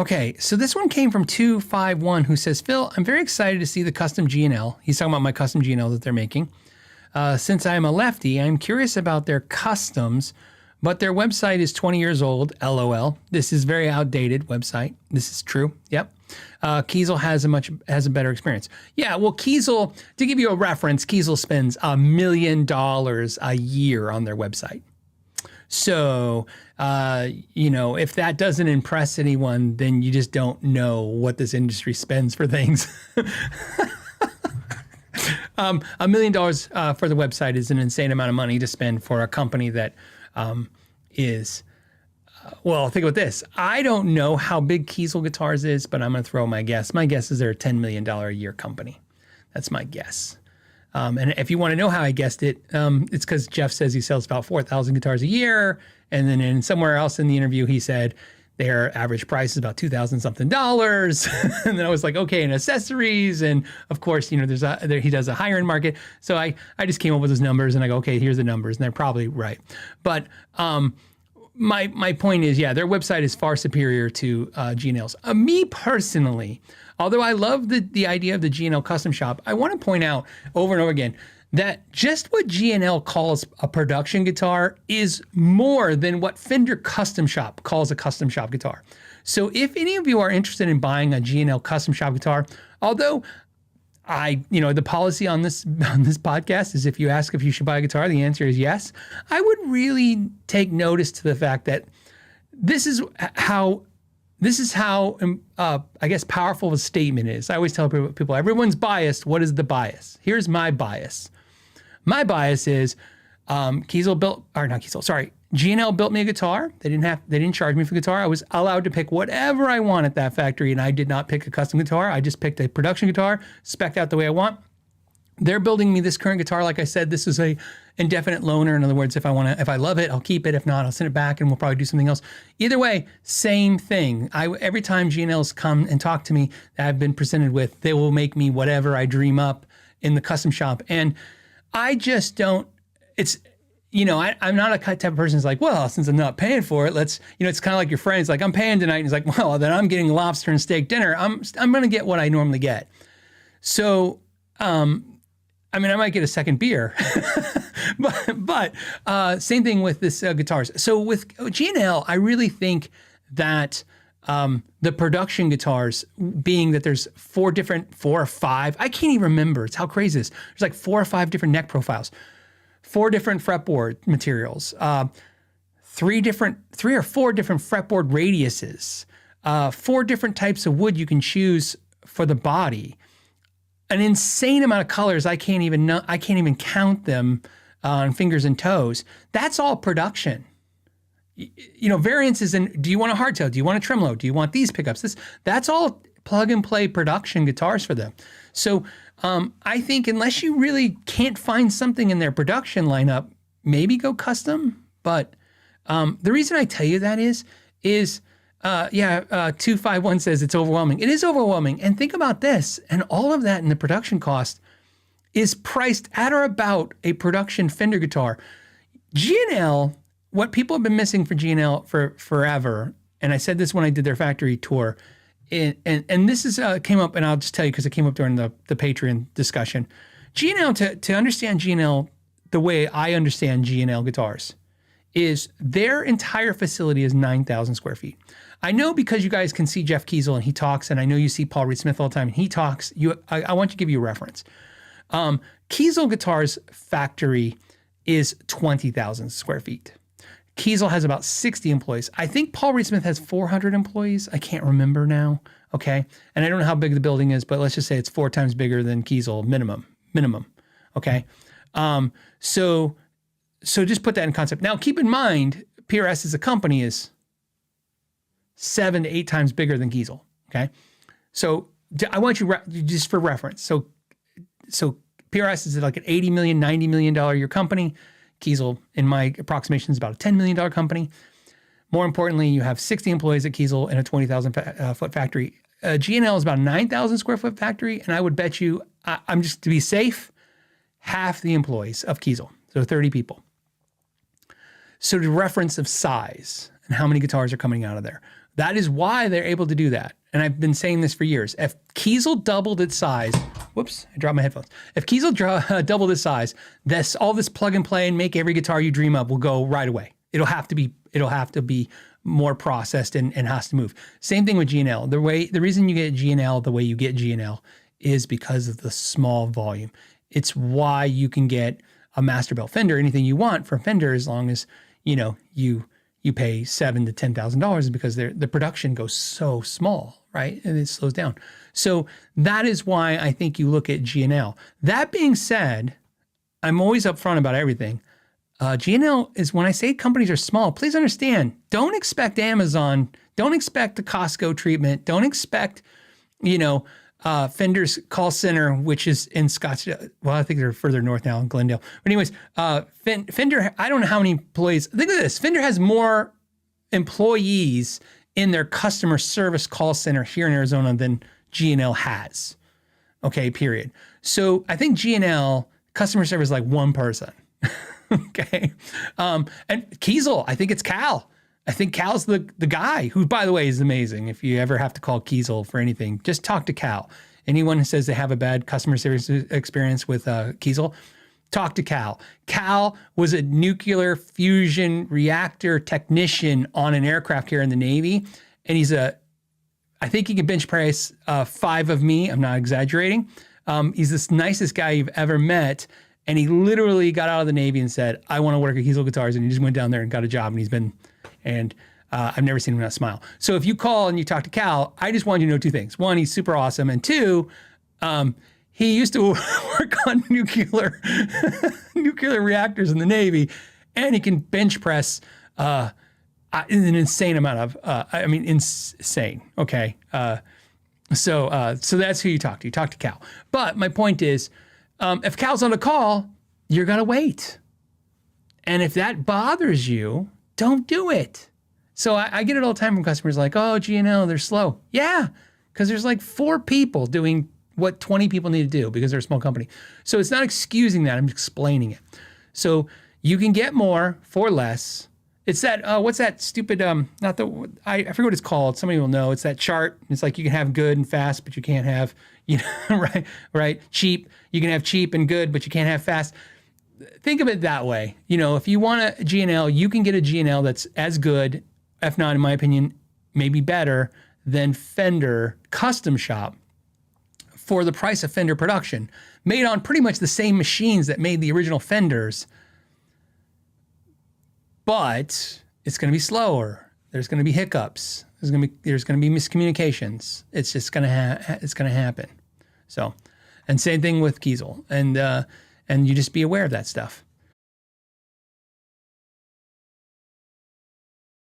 Okay, so this one came from 251 who says, Phil, I'm very excited to see the custom G&L. He's talking about my custom G&L that they're making. Since I'm a lefty, I'm curious about their customs, but their website is 20 years old, LOL. This is very outdated website. This is true. Yep. Kiesel has a better experience. Yeah, well, Kiesel, to give you a reference, Kiesel spends $1 million a year on their website. So, if that doesn't impress anyone, then you just don't know what this industry spends for things. $1 million for the website is an insane amount of money to spend for a company that is, well, think about this. I don't know how big Kiesel Guitars is, but I'm going to throw my guess. My guess is they're a $10 million a year company. That's my guess. And if you want to know how I guessed it, it's because Jeff says he sells about 4,000 guitars a year. And then somewhere else in the interview, he said their average price is about $2,000 something. And then I was like, okay, and accessories. And of course, he does a higher end market. So I just came up with those numbers and I go, okay, here's the numbers. And they're probably right. But my point is, yeah, their website is far superior to G&L's. Me personally, although I love the idea of the G&L custom shop, I want to point out over and over again that just what G&L calls a production guitar is more than what Fender Custom Shop calls a custom shop guitar. So if any of you are interested in buying a G&L custom shop guitar, although the policy on this podcast is if you ask if you should buy a guitar, the answer is yes. I would really take notice to the fact that this is how I guess powerful of a statement is. I always tell people, everyone's biased. What is the bias? Here's my bias. My bias is G&L built me a guitar. They didn't charge me for the guitar. I was allowed to pick whatever I want at that factory, and I did not pick a custom guitar. I just picked a production guitar, spec'd out the way I want. They're building me this current guitar. Like I said, this is a indefinite loaner. In other words, if I love it, I'll keep it. If not, I'll send it back and we'll probably do something else. Either way, same thing. Every time G&L's come and talk to me that I've been presented with, they will make me whatever I dream up in the custom shop. And I just don't, I'm not a type of person who's like, well, since I'm not paying for it, it's kind of like your friend. It's like, I'm paying tonight. And he's like, well, then I'm getting lobster and steak dinner. I'm going to get what I normally get. So, I might get a second beer, but same thing with this guitars. So with G&L, I really think that the production guitars, being that there's 4 or 5, I can't even remember. It's how crazy it is. There's like 4 or 5 different neck profiles, 4 different fretboard materials, 3 or 4 different fretboard radiuses, 4 different types of wood you can choose for the body. An insane amount of colors. I can't even count them on fingers and toes. That's all production. Variances in, do you want a hardtail? Do you want a tremolo? Do you want these pickups? That's all plug and play production guitars for them. So I think unless you really can't find something in their production lineup, maybe go custom. But the reason I tell you that is 251 says it's overwhelming. It is overwhelming. And think about this, and all of that in the production cost is priced at or about a production Fender guitar. G&L, what people have been missing for G&L for forever, and I said this when I did their factory tour, and this is came up, and I'll just tell you because it came up during the Patreon discussion. G&L, to understand G&L the way I understand G&L guitars, is their entire facility is 9,000 square feet. I know because you guys can see Jeff Kiesel and he talks, and I know you see Paul Reed Smith all the time and he talks. I want to give you a reference. Kiesel Guitars factory is 20,000 square feet. Kiesel has about 60 employees. I think Paul Reed Smith has 400 employees. I can't remember now. Okay. And I don't know how big the building is, but let's just say it's 4 times bigger than Kiesel minimum. Okay. So just put that in concept. Now keep in mind, PRS as a company is 7 to 8 times bigger than Kiesel. Okay. So I want you just for reference. So PRS is like an $80 million, $90 million a year company. Kiesel, in my approximation, is about a $10 million company. More importantly, you have 60 employees at Kiesel in a 20,000 foot factory. G&L is about a 9,000 square foot factory. And I would bet you, I'm just to be safe, half the employees of Kiesel. So 30 people. So the reference of size and how many guitars are coming out of there. That is why they're able to do that. And I've been saying this for years. If Kiesel doubled its size, whoops, I dropped my headphones. If Kiesel doubled its size, all this plug and play and make every guitar you dream of will go right away. It'll have to be more processed and has to move. Same thing with G&L. The reason you get G&L the way you get G&L is because of the small volume. It's why you can get a Masterbuilt Fender, anything you want from Fender, as long as you pay $7,000 to $10,000, because the production goes so small, right? And it slows down. So that is why I think you look at G&L. That being said, I'm always upfront about everything. G&L is, when I say companies are small, please understand, don't expect Amazon, don't expect the Costco treatment, don't expect, Fender's call center, which is in Scottsdale. Well, I think they're further north now in Glendale. But anyways, Fender, I don't know how many employees. Think of this. Fender has more employees in their customer service call center here in Arizona than G&L has. Okay, period. So I think G&L customer service is like one person. Okay. And Kiesel, I think it's Cal. I think Cal's the guy, who, by the way, is amazing. If you ever have to call Kiesel for anything, just talk to Cal. Anyone who says they have a bad customer service experience with Kiesel, talk to Cal. Cal was a nuclear fusion reactor technician on an aircraft here in the Navy. And I think he can bench press 5 of me. I'm not exaggerating. He's the nicest guy you've ever met. And he literally got out of the Navy and said, I want to work at Kiesel Guitars. And he just went down there and got a job. And I've never seen him not smile. So if you call and you talk to Cal, I just want you to know 2 things. 1, he's super awesome. And 2, he used to work on nuclear reactors in the Navy, and he can bench press an insane amount of, insane. Okay. So that's who you talk to. You talk to Cal. But my point is, if Cal's on a call, you're going to wait. And if that bothers you, don't do it. So I get it all the time from customers like, oh, G&L, they're slow. Yeah, because there's like 4 people doing what 20 people need to do because they're a small company. So it's not excusing that. I'm explaining it. So you can get more for less. It's that, what's that stupid, I forget what it's called. Somebody will know. It's that chart. It's like you can have good and fast, but you can't have, right? Cheap. You can have cheap and good, but you can't have fast. Think of it that way. If you want a G&L, you can get a G&L that's as good, if not, in my opinion, maybe better than Fender Custom Shop for the price of Fender production, made on pretty much the same machines that made the original Fenders. But it's going to be slower. There's going to be hiccups. There's going to be miscommunications. It's just going to it's going to happen. So, and same thing with Kiesel. And you just be aware of that stuff.